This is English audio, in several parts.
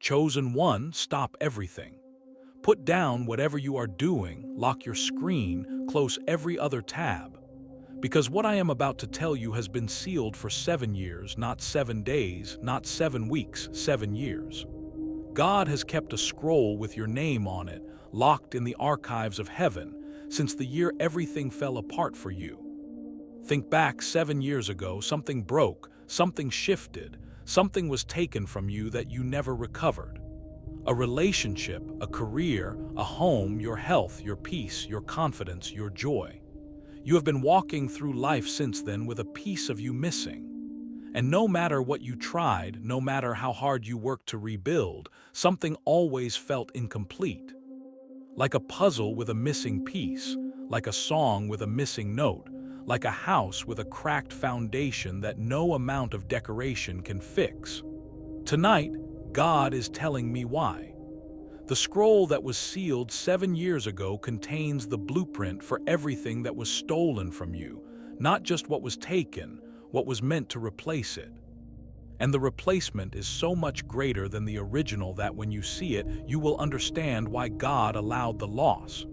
Chosen one, stop everything. Put down whatever you are doing, lock your screen, close every other tab. Because what I am about to tell you has been sealed for 7 years, not 7 days, not 7 weeks, 7 years. God has kept a scroll with your name on it, locked in the archives of heaven, since the year everything fell apart for you. Think back 7 years ago, something broke, something shifted, something was taken from you that you never recovered. A relationship, a career, a home, your health, your peace, your confidence, your joy. You have been walking through life since then with a piece of you missing. And no matter what you tried, no matter how hard you worked to rebuild, something always felt incomplete. Like a puzzle with a missing piece, like a song with a missing note, like a house with a cracked foundation that no amount of decoration can fix. Tonight, God is telling me why. The scroll that was sealed 7 years ago contains the blueprint for everything that was stolen from you, not just what was taken, what was meant to replace it. And the replacement is so much greater than the original that when you see it, you will understand why God allowed the loss.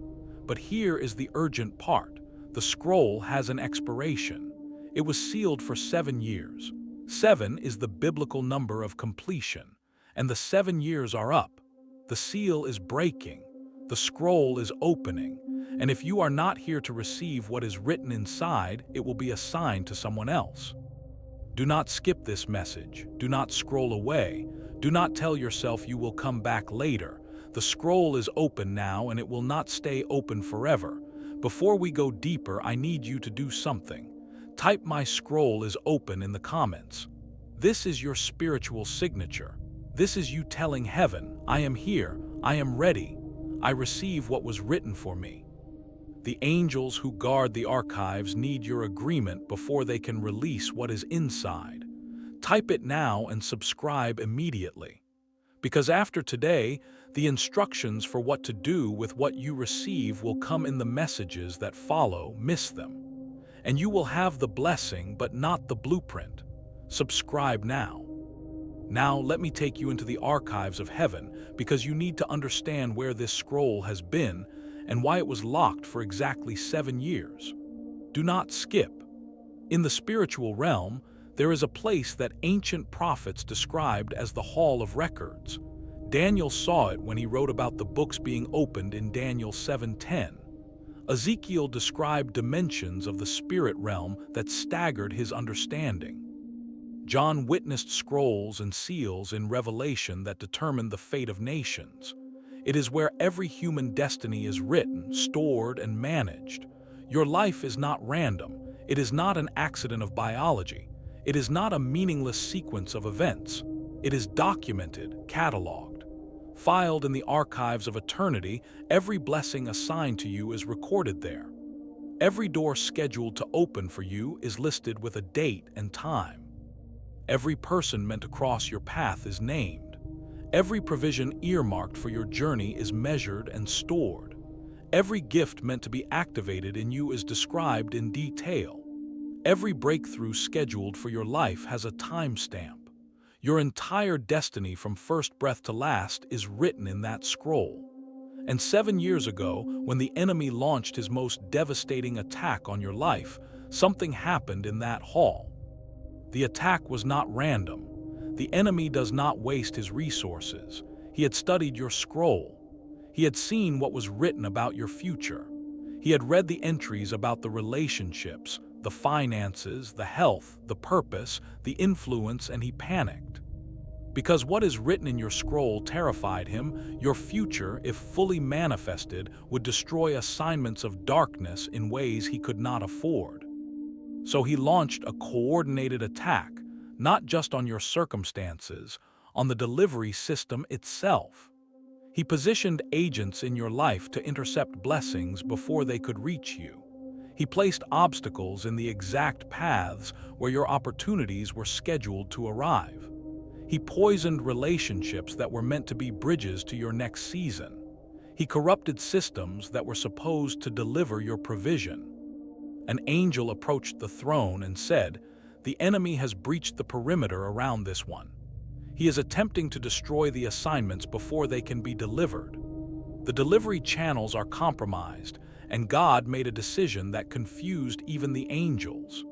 But here is the urgent part. The scroll has an expiration. It was sealed for 7 years. 7 is the biblical number of completion. And the 7 years are up. The seal is breaking. The scroll is opening. And if you are not here to receive what is written inside, it will be assigned to someone else. Do not skip this message. Do not scroll away. Do not tell yourself you will come back later. The scroll is open now, and it will not stay open forever. Before we go deeper, I need you to do something. Type "My scroll is open" in the comments. This is your spiritual signature. This is you telling heaven, I am here, I am ready, I receive what was written for me. The angels who guard the archives need your agreement before they can release what is inside. Type it now and subscribe immediately. Because after today, the instructions for what to do with what you receive will come in the messages that follow. Miss them. And you will have the blessing but not the blueprint. Subscribe now. Now let me take you into the archives of heaven, because you need to understand where this scroll has been and why it was locked for exactly 7 years. Do not skip. In the spiritual realm, there is a place that ancient prophets described as the Hall of Records. Daniel saw it when he wrote about the books being opened in Daniel 7:10. Ezekiel described dimensions of the spirit realm that staggered his understanding. John witnessed scrolls and seals in Revelation that determined the fate of nations. It is where every human destiny is written, stored, and managed. Your life is not random. It is not an accident of biology. It is not a meaningless sequence of events. It is documented, cataloged. Filed in the archives of eternity, every blessing assigned to you is recorded there. Every door scheduled to open for you is listed with a date and time. Every person meant to cross your path is named. Every provision earmarked for your journey is measured and stored. Every gift meant to be activated in you is described in detail. Every breakthrough scheduled for your life has a timestamp. Your entire destiny from first breath to last is written in that scroll. And 7 years ago, when the enemy launched his most devastating attack on your life, something happened in that hall. The attack was not random. The enemy does not waste his resources. He had studied your scroll. He had seen what was written about your future. He had read the entries about the relationships, the finances, the health, the purpose, the influence, and he panicked. Because what is written in your scroll terrified him, your future, if fully manifested, would destroy assignments of darkness in ways he could not afford. So he launched a coordinated attack, not just on your circumstances, on the delivery system itself. He positioned agents in your life to intercept blessings before they could reach you. He placed obstacles in the exact paths where your opportunities were scheduled to arrive. He poisoned relationships that were meant to be bridges to your next season. He corrupted systems that were supposed to deliver your provision. An angel approached the throne and said, "The enemy has breached the perimeter around this one." He is attempting to destroy the assignments before they can be delivered. The delivery channels are compromised, and God made a decision that confused even the angels.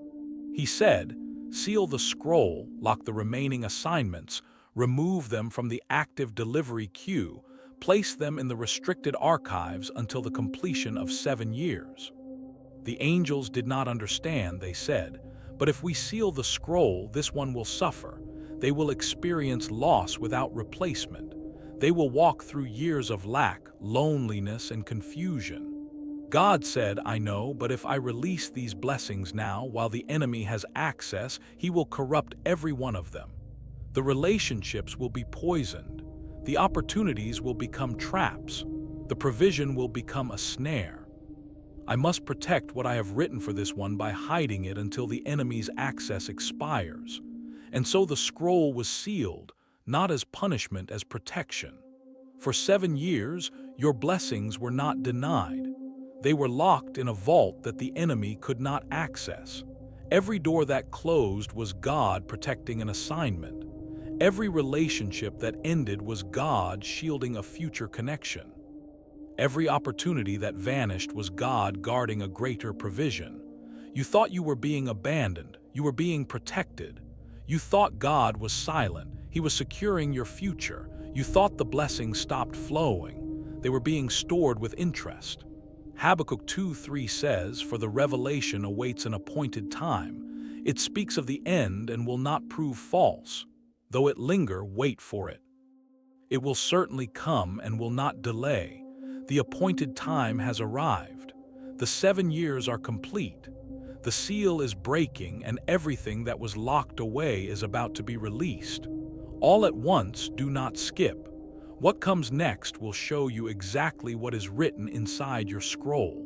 He said, "Seal the scroll, lock the remaining assignments, remove them from the active delivery queue, place them in the restricted archives until the completion of 7 years." The angels did not understand, they said, "But if we seal the scroll, this one will suffer. They will experience loss without replacement. They will walk through years of lack, loneliness, and confusion." God said, "I know, but if I release these blessings now, while the enemy has access, he will corrupt every one of them. The relationships will be poisoned. The opportunities will become traps. The provision will become a snare. I must protect what I have written for this one by hiding it until the enemy's access expires." And so the scroll was sealed, not as punishment, as protection. For 7 years, your blessings were not denied. They were locked in a vault that the enemy could not access. Every door that closed was God protecting an assignment. Every relationship that ended was God shielding a future connection. Every opportunity that vanished was God guarding a greater provision. You thought you were being abandoned. You were being protected. You thought God was silent. He was securing your future. You thought the blessings stopped flowing. They were being stored with interest. Habakkuk 2:3 says, "For the revelation awaits an appointed time. It speaks of the end and will not prove false. Though it linger, wait for it. It will certainly come and will not delay. The appointed time has arrived. The 7 years are complete. The seal is breaking, and everything that was locked away is about to be released. All at once, do not skip. What comes next will show you exactly what is written inside your scroll."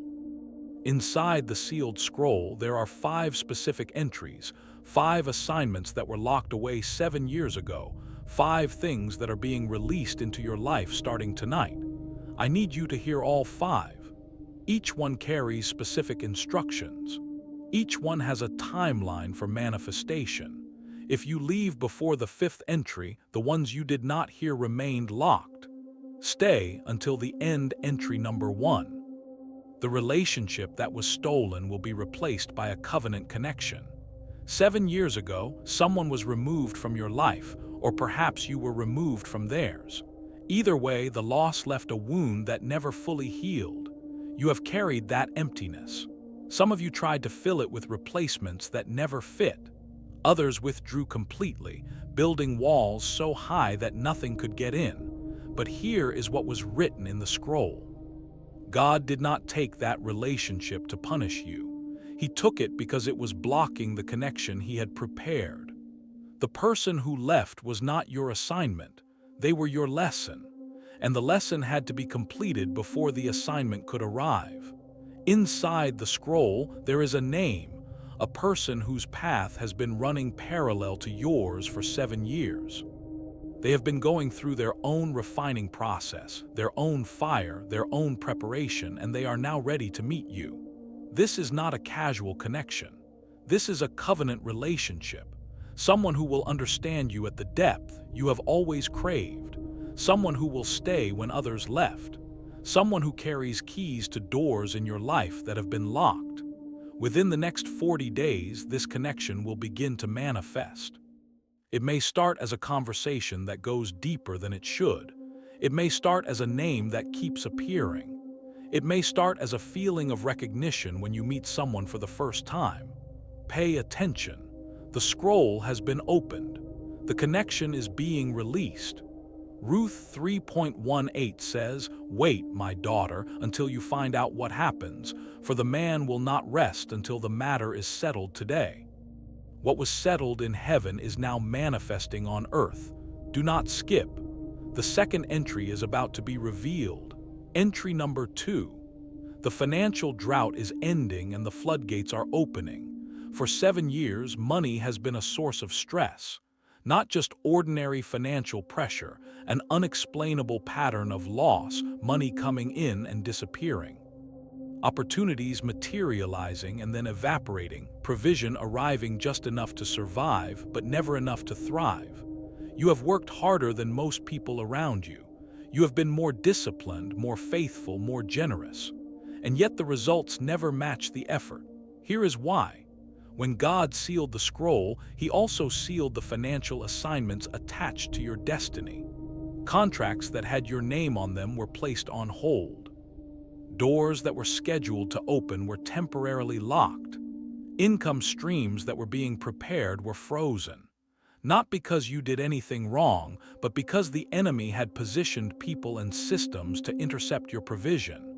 Inside the sealed scroll, there are 5 specific entries, 5 assignments that were locked away 7 years ago, 5 things that are being released into your life starting tonight. I need you to hear all 5. Each one carries specific instructions. Each one has a timeline for manifestation. If you leave before the 5th entry, the ones you did not hear remained locked. Stay until the end entry number 1. The relationship that was stolen will be replaced by a covenant connection. 7 years ago, someone was removed from your life, or perhaps you were removed from theirs. Either way, the loss left a wound that never fully healed. You have carried that emptiness. Some of you tried to fill it with replacements that never fit. Others withdrew completely, building walls so high that nothing could get in. But here is what was written in the scroll. God did not take that relationship to punish you. He took it because it was blocking the connection He had prepared. The person who left was not your assignment. They were your lesson. And the lesson had to be completed before the assignment could arrive. Inside the scroll, there is a name, a person whose path has been running parallel to yours for 7 years. They have been going through their own refining process, their own fire, their own preparation, and they are now ready to meet you. This is not a casual connection. This is a covenant relationship. Someone who will understand you at the depth you have always craved. Someone who will stay when others left. Someone who carries keys to doors in your life that have been locked. Within the next 40 days, this connection will begin to manifest. It may start as a conversation that goes deeper than it should. It may start as a name that keeps appearing. It may start as a feeling of recognition when you meet someone for the first time. Pay attention. The scroll has been opened. The connection is being released. Ruth 3.18 says, "Wait, my daughter, until you find out what happens, for the man will not rest until the matter is settled today." What was settled in heaven is now manifesting on earth. Do not skip. The second entry is about to be revealed. Entry number 2. The financial drought is ending and the floodgates are opening. For 7 years, money has been a source of stress. Not just ordinary financial pressure, an unexplainable pattern of loss, money coming in and disappearing. Opportunities materializing and then evaporating, provision arriving just enough to survive, but never enough to thrive. You have worked harder than most people around you. You have been more disciplined, more faithful, more generous. And yet the results never match the effort. Here is why. When God sealed the scroll, He also sealed the financial assignments attached to your destiny. Contracts that had your name on them were placed on hold. Doors that were scheduled to open were temporarily locked. Income streams that were being prepared were frozen. Not because you did anything wrong, but because the enemy had positioned people and systems to intercept your provision.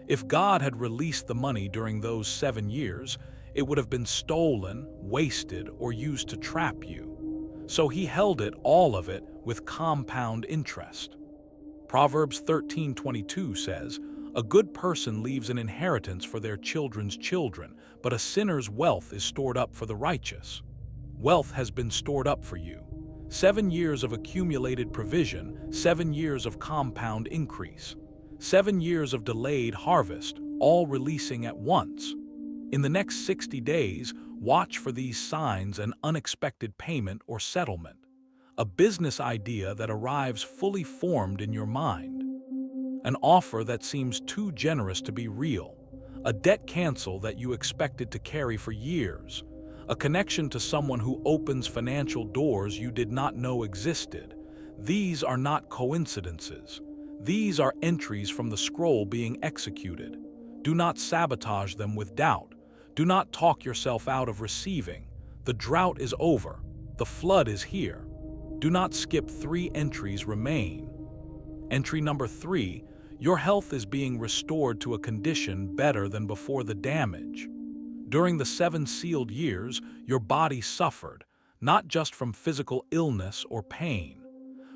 If God had released the money during those 7 years, it would have been stolen, wasted, or used to trap you. So He held it, all of it, with compound interest. Proverbs 13:22 says, "A good person leaves an inheritance for their children's children, but a sinner's wealth is stored up for the righteous." Wealth has been stored up for you. 7 years of accumulated provision, 7 years of compound increase. 7 years of delayed harvest, all releasing at once. In the next 60 days, watch for these signs: an unexpected payment or settlement, a business idea that arrives fully formed in your mind, an offer that seems too generous to be real, a debt cancel that you expected to carry for years, a connection to someone who opens financial doors you did not know existed. These are not coincidences. These are entries from the scroll being executed. Do not sabotage them with doubt. Do not talk yourself out of receiving. The drought is over. The flood is here. Do not skip 3 entries remain. Entry number 3, your health is being restored to a condition better than before the damage. During the 7 sealed years, your body suffered, not just from physical illness or pain,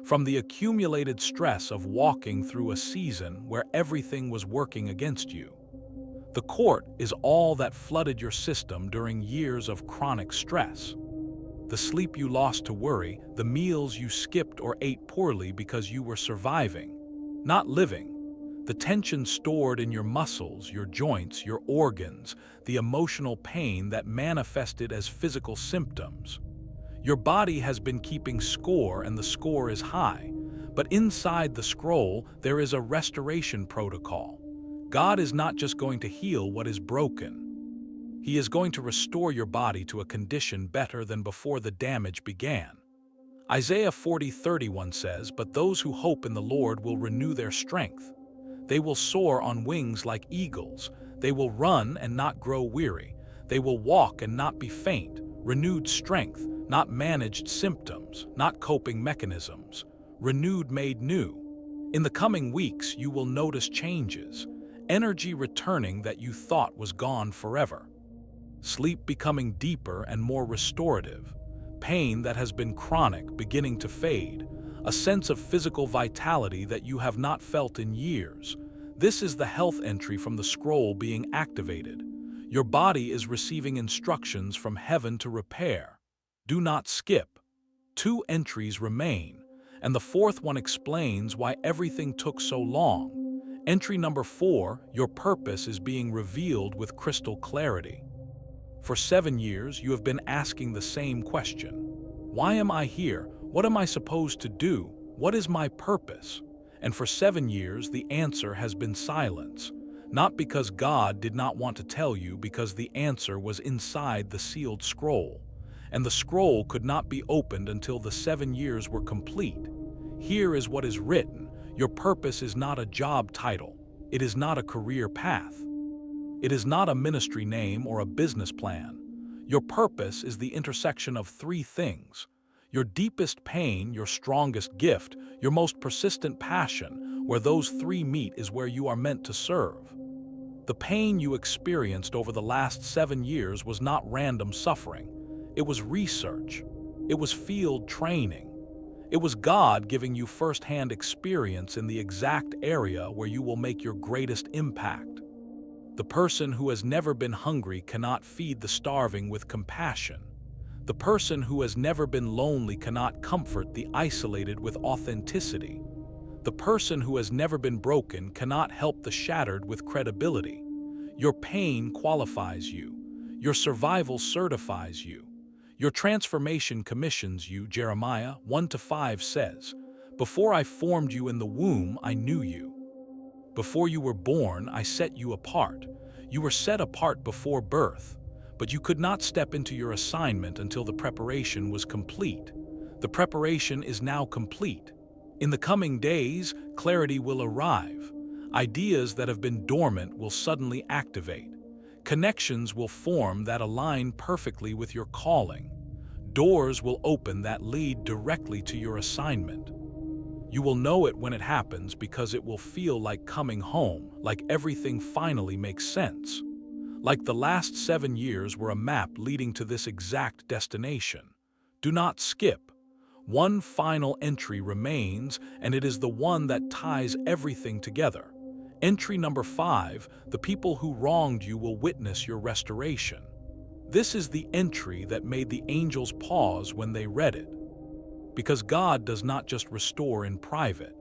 from the accumulated stress of walking through a season where everything was working against you. The court is all that flooded your system during years of chronic stress. The sleep you lost to worry, the meals you skipped or ate poorly because you were surviving, not living. The tension stored in your muscles, your joints, your organs, the emotional pain that manifested as physical symptoms. Your body has been keeping score, and the score is high. But inside the scroll, there is a restoration protocol. God is not just going to heal what is broken. He is going to restore your body to a condition better than before the damage began. Isaiah 40:31 says, "But those who hope in the Lord will renew their strength. They will soar on wings like eagles. They will run and not grow weary. They will walk and not be faint." Renewed strength, not managed symptoms, not coping mechanisms. Renewed, made new. In the coming weeks, you will notice changes. Energy returning that you thought was gone forever. Sleep becoming deeper and more restorative. Pain that has been chronic beginning to fade. A sense of physical vitality that you have not felt in years. This is the health entry from the scroll being activated. Your body is receiving instructions from heaven to repair. Do not skip. 2 entries remain, and the 4th one explains why everything took so long. Entry number 4, your purpose is being revealed with crystal clarity. For 7 years, you have been asking the same question. Why am I here? What am I supposed to do? What is my purpose? And for 7 years, the answer has been silence. Not because God did not want to tell you, because the answer was inside the sealed scroll. And the scroll could not be opened until the 7 years were complete. Here is what is written. Your purpose is not a job title. It is not a career path. It is not a ministry name or a business plan. Your purpose is the intersection of 3 things. Your deepest pain, your strongest gift, your most persistent passion. Where those 3 meet is where you are meant to serve. The pain you experienced over the last 7 years was not random suffering. It was research. It was field training. It was God giving you first-hand experience in the exact area where you will make your greatest impact. The person who has never been hungry cannot feed the starving with compassion. The person who has never been lonely cannot comfort the isolated with authenticity. The person who has never been broken cannot help the shattered with credibility. Your pain qualifies you. Your survival certifies you. Your transformation commissions you, Jeremiah 1-5 says, "Before I formed you in the womb, I knew you. Before you were born, I set you apart. You were set apart before birth, but you could not step into your assignment until the preparation was complete. The preparation is now complete. In the coming days, clarity will arrive. Ideas that have been dormant will suddenly activate. Connections will form that align perfectly with your calling. Doors will open that lead directly to your assignment. You will know it when it happens because it will feel like coming home, like everything finally makes sense. Like the last 7 years were a map leading to this exact destination. Do not skip. One final entry remains, and it is the one that ties everything together. Entry number 5, the people who wronged you will witness your restoration. This is the entry that made the angels pause when they read it. Because God does not just restore in private.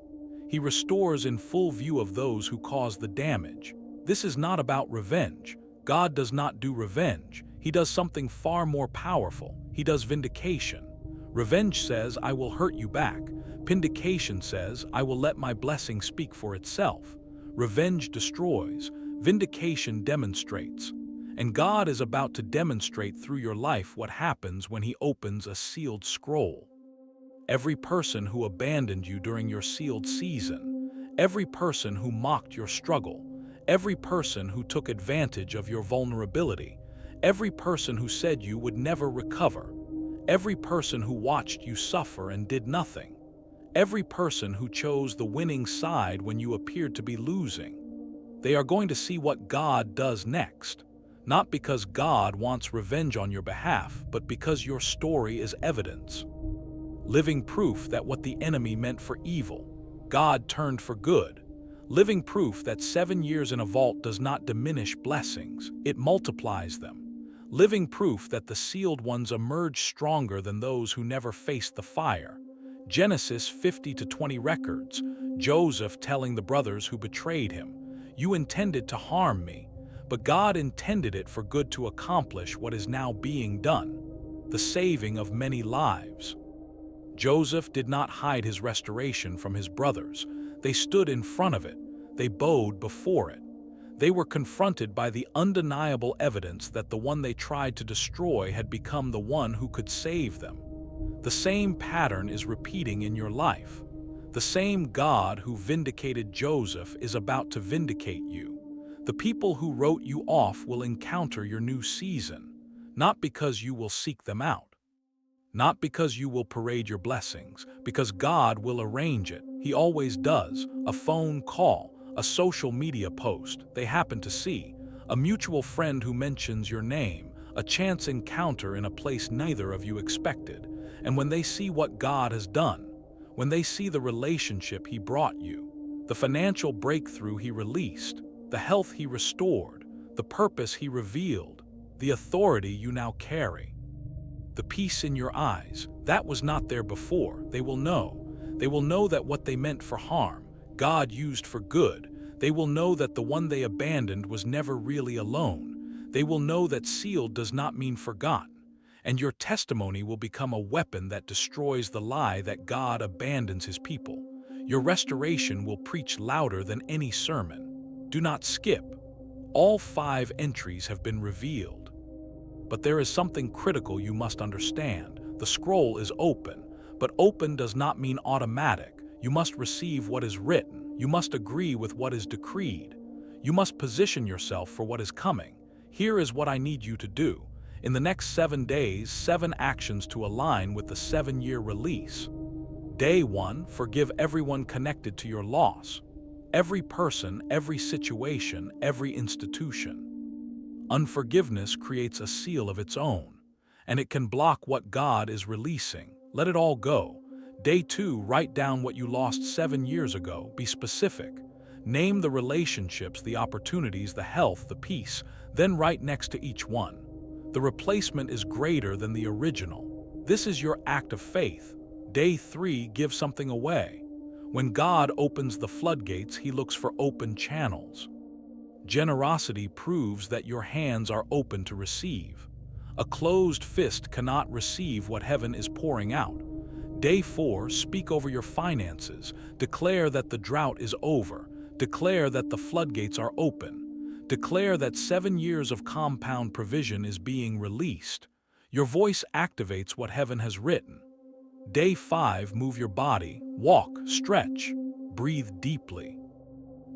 He restores in full view of those who cause the damage. This is not about revenge. God does not do revenge. He does something far more powerful. He does vindication. Revenge says, "I will hurt you back." Vindication says, "I will let my blessing speak for itself." Revenge destroys. Vindication demonstrates. And God is about to demonstrate through your life what happens when He opens a sealed scroll. Every person who abandoned you during your sealed season, every person who mocked your struggle, every person who took advantage of your vulnerability, every person who said you would never recover, every person who watched you suffer and did nothing, every person who chose the winning side when you appeared to be losing. They are going to see what God does next, not because God wants revenge on your behalf, but because your story is evidence. Living proof that what the enemy meant for evil, God turned for good. Living proof that 7 years in a vault does not diminish blessings, it multiplies them. Living proof that the sealed ones emerge stronger than those who never faced the fire. Genesis 50-20 records, Joseph telling the brothers who betrayed him, "You intended to harm me, but God intended it for good to accomplish what is now being done, the saving of many lives." Joseph did not hide his restoration from his brothers. They stood in front of it. They bowed before it. They were confronted by the undeniable evidence that the one they tried to destroy had become the one who could save them. The same pattern is repeating in your life. The same God who vindicated Joseph is about to vindicate you. The people who wrote you off will encounter your new season, not because you will seek them out. Not because you will parade your blessings, because God will arrange it. He always does. A phone call, a social media post they happen to see, a mutual friend who mentions your name, a chance encounter in a place neither of you expected. And when they see what God has done, when they see the relationship He brought you, the financial breakthrough He released, the health He restored, the purpose He revealed, the authority you now carry, the peace in your eyes, that was not there before. They will know. They will know that what they meant for harm, God used for good. They will know that the one they abandoned was never really alone. They will know that sealed does not mean forgotten. And your testimony will become a weapon that destroys the lie that God abandons His people. Your restoration will preach louder than any sermon. Do not skip. All 5 entries have been revealed. But there is something critical you must understand. The scroll is open, but open does not mean automatic. You must receive what is written. You must agree with what is decreed. You must position yourself for what is coming. Here is what I need you to do. In the next 7 days, 7 actions to align with the 7-year release. Day 1, forgive everyone connected to your loss. Every person, every situation, every institution. Unforgiveness creates a seal of its own, and it can block what God is releasing. Let it all go. Day 2, write down what you lost 7 years ago. Be specific. Name the relationships, the opportunities, the health, the peace, then write next to each one. The replacement is greater than the original. This is your act of faith. Day 3, give something away. When God opens the floodgates, He looks for open channels. Generosity proves that your hands are open to receive. A closed fist cannot receive what heaven is pouring out. Day 4, speak over your finances. Declare that the drought is over. Declare that the floodgates are open. Declare that 7 years of compound provision is being released. Your voice activates what heaven has written. Day 5, move your body, walk, stretch, breathe deeply.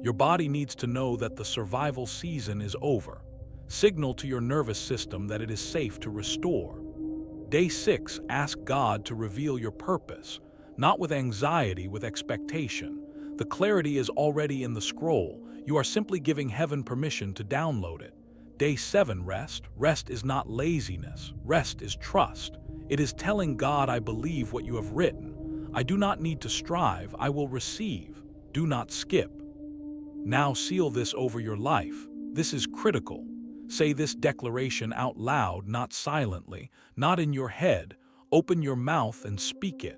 Your body needs to know that the survival season is over. Signal to your nervous system that it is safe to restore. Day 6, ask God to reveal your purpose, not with anxiety, with expectation. The clarity is already in the scroll. You are simply giving heaven permission to download it. Day 7, rest. Rest is not laziness. Rest is trust. It is telling God, I believe what you have written. I do not need to strive, I will receive. Do not skip. Now seal this over your life. This is critical. Say this declaration out loud, not silently, not in your head. Open your mouth and speak it.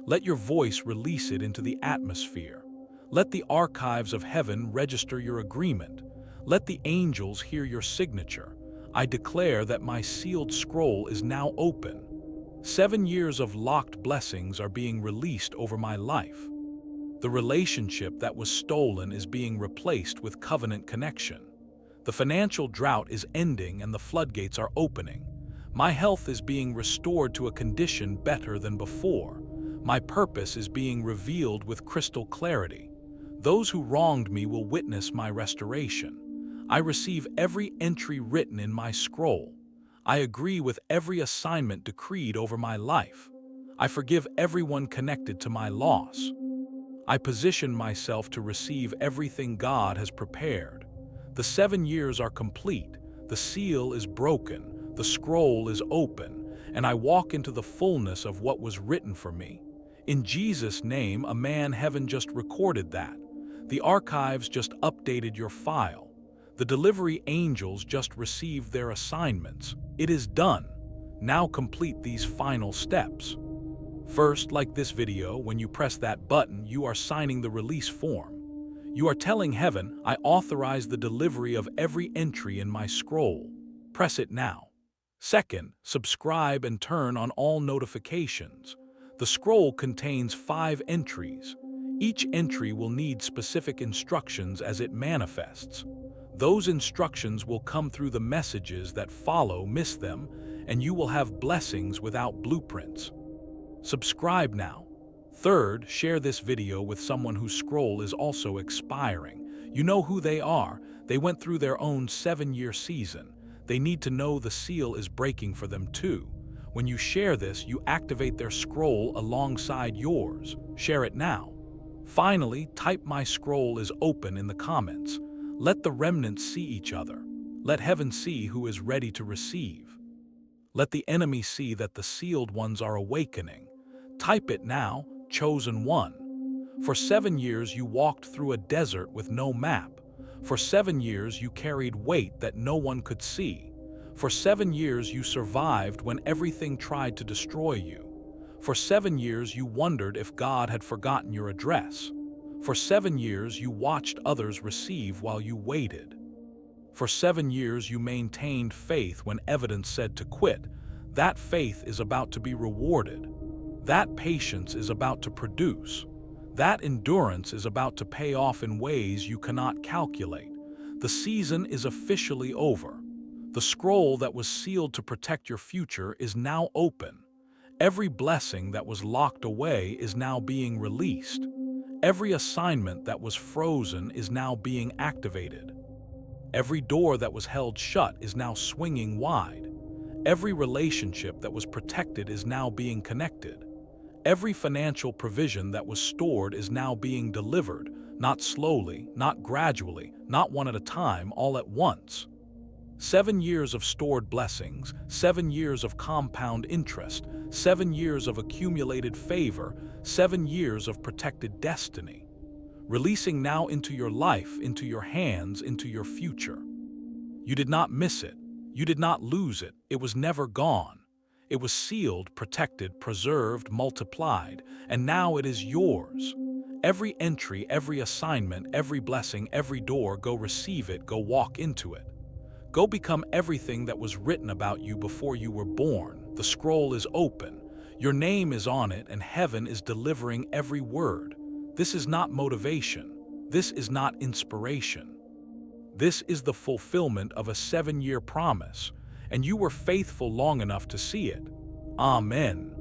Let your voice release it into the atmosphere. Let the archives of heaven register your agreement. Let the angels hear your signature. I declare that my sealed scroll is now open. 7 years of locked blessings are being released over my life. The relationship that was stolen is being replaced with covenant connection. The financial drought is ending and the floodgates are opening. My health is being restored to a condition better than before. My purpose is being revealed with crystal clarity. Those who wronged me will witness my restoration. I receive every entry written in my scroll. I agree with every assignment decreed over my life. I forgive everyone connected to my loss. I position myself to receive everything God has prepared. The 7 years are complete, the seal is broken, the scroll is open, and I walk into the fullness of what was written for me. In Jesus' name, heaven just recorded that. The archives just updated your file. The delivery angels just received their assignments. It is done. Now complete these final steps. First, like this video, when you press that button, you are signing the release form. You are telling heaven, I authorize the delivery of every entry in my scroll. Press it now. Second, subscribe and turn on all notifications. The scroll contains 5 entries. Each entry will need specific instructions as it manifests. Those instructions will come through the messages that follow, miss them, and you will have blessings without blueprints. Subscribe now. Third, share this video with someone whose scroll is also expiring. You know who they are. They went through their own 7-year season. They need to know the seal is breaking for them too. When you share this, you activate their scroll alongside yours. Share it now. Finally, type "My scroll is open" in the comments. Let the remnants see each other. Let heaven see who is ready to receive. Let the enemy see that the sealed ones are awakening. Type it now, chosen one. For 7 years you walked through a desert with no map. For 7 years you carried weight that no one could see. For 7 years you survived when everything tried to destroy you. For 7 years you wondered if God had forgotten your address. For 7 years you watched others receive while you waited. For 7 years you maintained faith when evidence said to quit. That faith is about to be rewarded. That patience is about to produce. That endurance is about to pay off in ways you cannot calculate. The season is officially over. The scroll that was sealed to protect your future is now open. Every blessing that was locked away is now being released. Every assignment that was frozen is now being activated. Every door that was held shut is now swinging wide. Every relationship that was protected is now being connected. Every financial provision that was stored is now being delivered, not slowly, not gradually, not one at a time, all at once. 7 years of stored blessings, 7 years of compound interest, 7 years of accumulated favor, 7 years of protected destiny. Releasing now into your life, into your hands, into your future. You did not miss it. You did not lose it. It was never gone. It was sealed, protected, preserved, multiplied, and now it is yours. Every entry, every assignment, every blessing, every door, go receive it, go walk into it. Go become everything that was written about you before you were born. The scroll is open. Your name is on it, and heaven is delivering every word. This is not motivation. This is not inspiration. This is the fulfillment of a 7-year promise, and you were faithful long enough to see it. Amen.